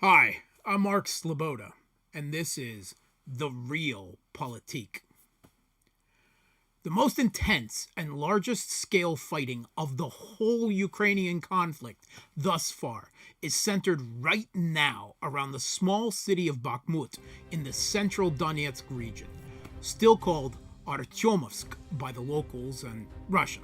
Hi, I'm Mark Sloboda, and this is The Real Politique. The most intense and largest scale fighting of the whole Ukrainian conflict thus far is centered right now around the small city of Bakhmut in the central Donetsk region, still called Artyomovsk by the locals and Russia.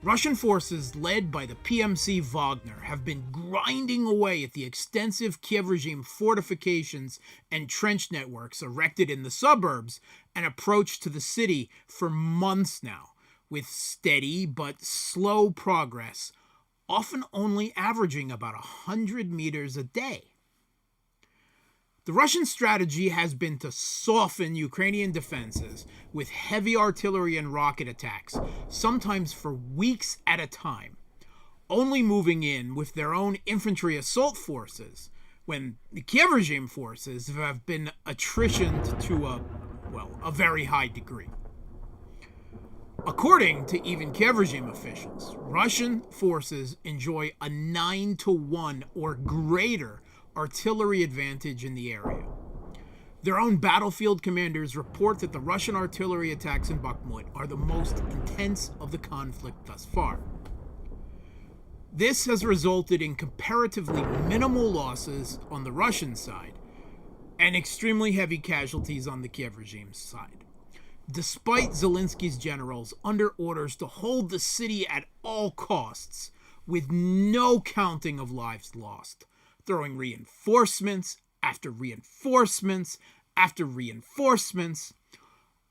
Russian forces led by the PMC Wagner have been grinding away at the extensive Kiev regime fortifications and trench networks erected in the suburbs and approach to the city for months now, with steady but slow progress, often only averaging about 100 meters a day. The Russian strategy has been to soften Ukrainian defenses with heavy artillery and rocket attacks, sometimes for weeks at a time, only moving in with their own infantry assault forces when the Kiev regime forces have been attritioned to a very high degree. According to even Kiev regime officials, Russian forces enjoy a 9-1 or greater artillery advantage in the area. Their own battlefield commanders report that the Russian artillery attacks in Bakhmut are the most intense of the conflict thus far. This has resulted in comparatively minimal losses on the Russian side and extremely heavy casualties on the Kiev regime's side, despite Zelensky's generals under orders to hold the city at all costs with no counting of lives lost, throwing reinforcements after reinforcements after reinforcements,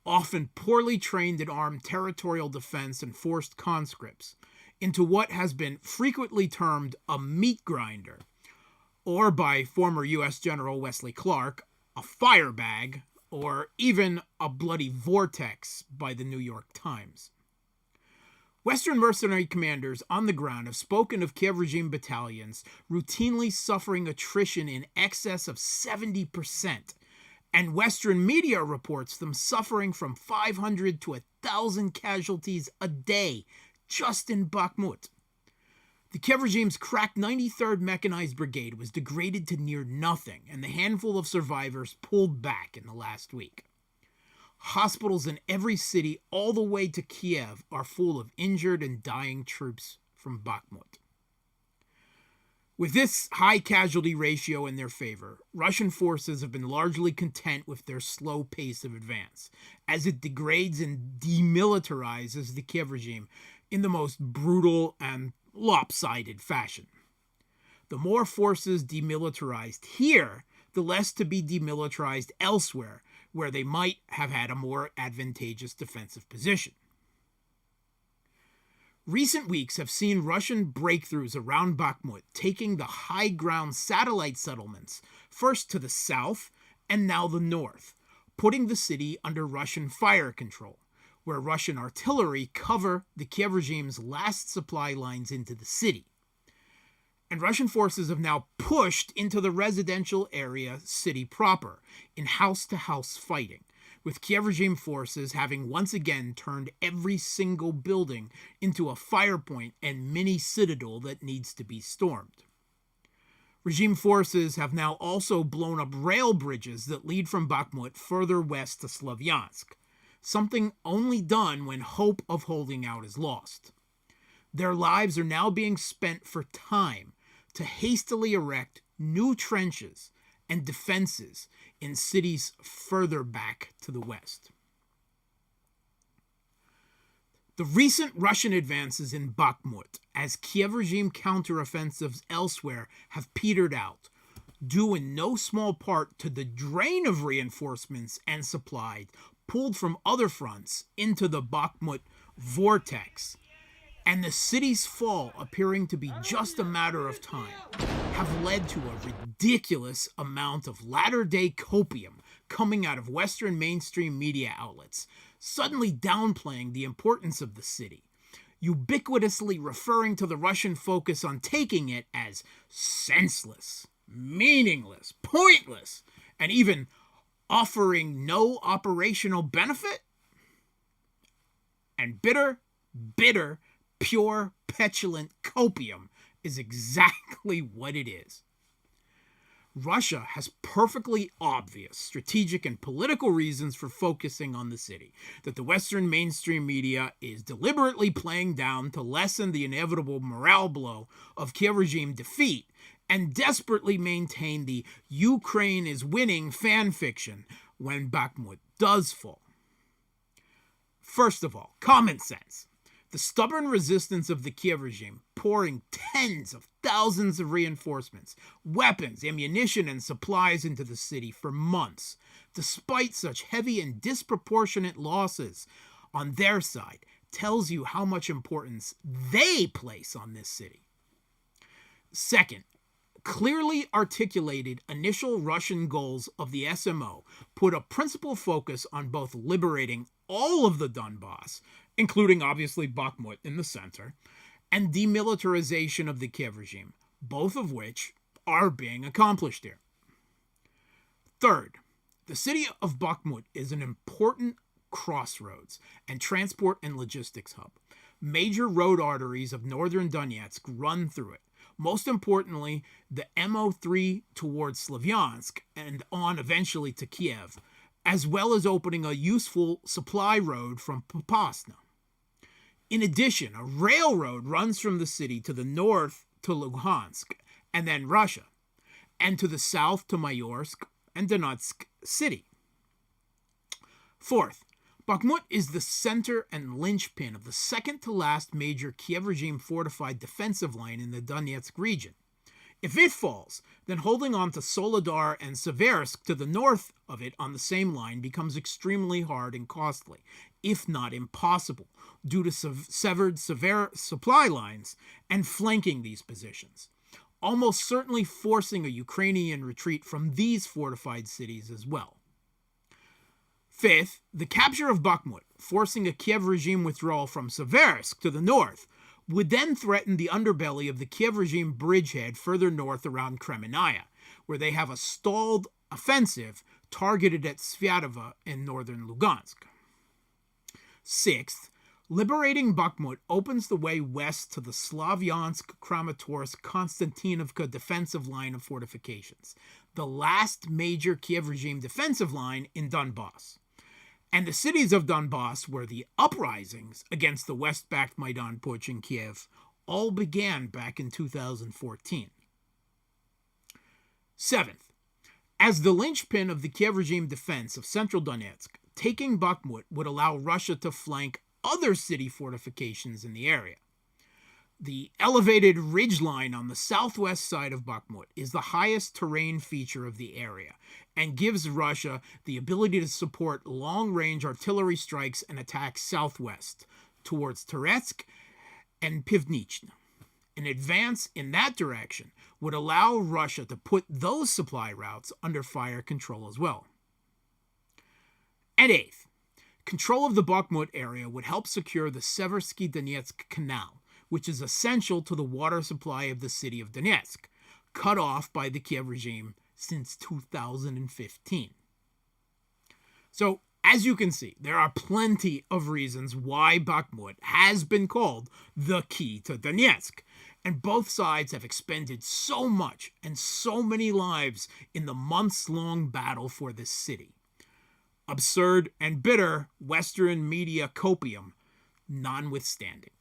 often poorly trained and armed territorial defense and forced conscripts, into what has been frequently termed a meat grinder, or by former U.S. General Wesley Clark, a firebag, or even a bloody vortex by the New York Times. Western mercenary commanders on the ground have spoken of Kiev regime battalions routinely suffering attrition in excess of 70%, and Western media reports them suffering from 500 to 1,000 casualties a day just in Bakhmut. The Kiev regime's crack 93rd Mechanized Brigade was degraded to near nothing, and the handful of survivors pulled back in the last week. Hospitals in every city all the way to Kiev are full of injured and dying troops from Bakhmut. With this high casualty ratio in their favor, Russian forces have been largely content with their slow pace of advance, as it degrades and demilitarizes the Kiev regime in the most brutal and lopsided fashion. The more forces demilitarized here, the less to be demilitarized elsewhere, where they might have had a more advantageous defensive position. Recent weeks have seen Russian breakthroughs around Bakhmut, taking the high ground satellite settlements, first to the south and now the north, putting the city under Russian fire control, where Russian artillery cover the Kiev regime's last supply lines into the city. And Russian forces have now pushed into the residential area city proper in house-to-house fighting, with Kiev regime forces having once again turned every single building into a fire point and mini citadel that needs to be stormed. Regime forces have now also blown up rail bridges that lead from Bakhmut further west to Slavyansk, something only done when hope of holding out is lost. Their lives are now being spent for time to hastily erect new trenches and defenses in cities further back to the west. The recent Russian advances in Bakhmut, as Kiev regime counteroffensives elsewhere have petered out, due in no small part to the drain of reinforcements and supplies pulled from other fronts into the Bakhmut vortex, and the city's fall appearing to be just a matter of time, have led to a ridiculous amount of latter-day copium coming out of Western mainstream media outlets, suddenly downplaying the importance of the city, ubiquitously referring to the Russian focus on taking it as senseless, meaningless, pointless, and even offering no operational benefit. And bitter, pure, petulant copium is exactly what it is. Russia has perfectly obvious strategic and political reasons for focusing on the city that the Western mainstream media is deliberately playing down to lessen the inevitable morale blow of Kiev regime defeat and desperately maintain the Ukraine is winning fan fiction when Bakhmut does fall. First of all, common sense. The stubborn resistance of the Kiev regime, pouring tens of thousands of reinforcements, weapons, ammunition, and supplies into the city for months, despite such heavy and disproportionate losses on their side, tells you how much importance they place on this city. Second, clearly articulated initial Russian goals of the SMO put a principal focus on both liberating all of the Donbass, including obviously Bakhmut in the center, and demilitarization of the Kiev regime, both of which are being accomplished here. Third, the city of Bakhmut is an important crossroads and transport and logistics hub. Major road arteries of northern Donetsk run through it. Most importantly, the MO3 towards Slavyansk and on eventually to Kiev, as well as opening a useful supply road from Popasna. In addition, a railroad runs from the city to the north to Luhansk and then Russia, and to the south to Mayorsk and Donetsk city. Fourth, Bakhmut is the center and linchpin of the second-to-last major Kiev regime fortified defensive line in the Donetsk region. If it falls, then holding on to Soledar and Seversk to the north of it on the same line becomes extremely hard and costly, if not impossible, due to severed supply lines and flanking these positions, almost certainly forcing a Ukrainian retreat from these fortified cities as well. Fifth, the capture of Bakhmut, forcing a Kiev regime withdrawal from Seversk to the north, would then threaten the underbelly of the Kiev regime bridgehead further north around Kremenaya, where they have a stalled offensive targeted at Sviatovo in northern Lugansk. Sixth, liberating Bakhmut opens the way west to the Slavyansk-Kramatorsk-Konstantinovka defensive line of fortifications, the last major Kiev regime defensive line in Donbass. And the cities of Donbass, where the uprisings against the West-backed Maidan Putsch in Kiev all began back in 2014. Seventh, as the linchpin of the Kiev regime defense of central Donetsk, taking Bakhmut would allow Russia to flank other city fortifications in the area. The elevated ridgeline on the southwest side of Bakhmut is the highest terrain feature of the area and gives Russia the ability to support long-range artillery strikes and attacks southwest towards Toretsk and Pivnichna. An advance in that direction would allow Russia to put those supply routes under fire control as well. And eighth, control of the Bakhmut area would help secure the Seversky Donetsk Canal, which is essential to the water supply of the city of Donetsk, cut off by the Kiev regime since 2015. So, as you can see, there are plenty of reasons why Bakhmut has been called the key to Donetsk, and both sides have expended so much and so many lives in the months-long battle for this city. Absurd and bitter Western media copium notwithstanding.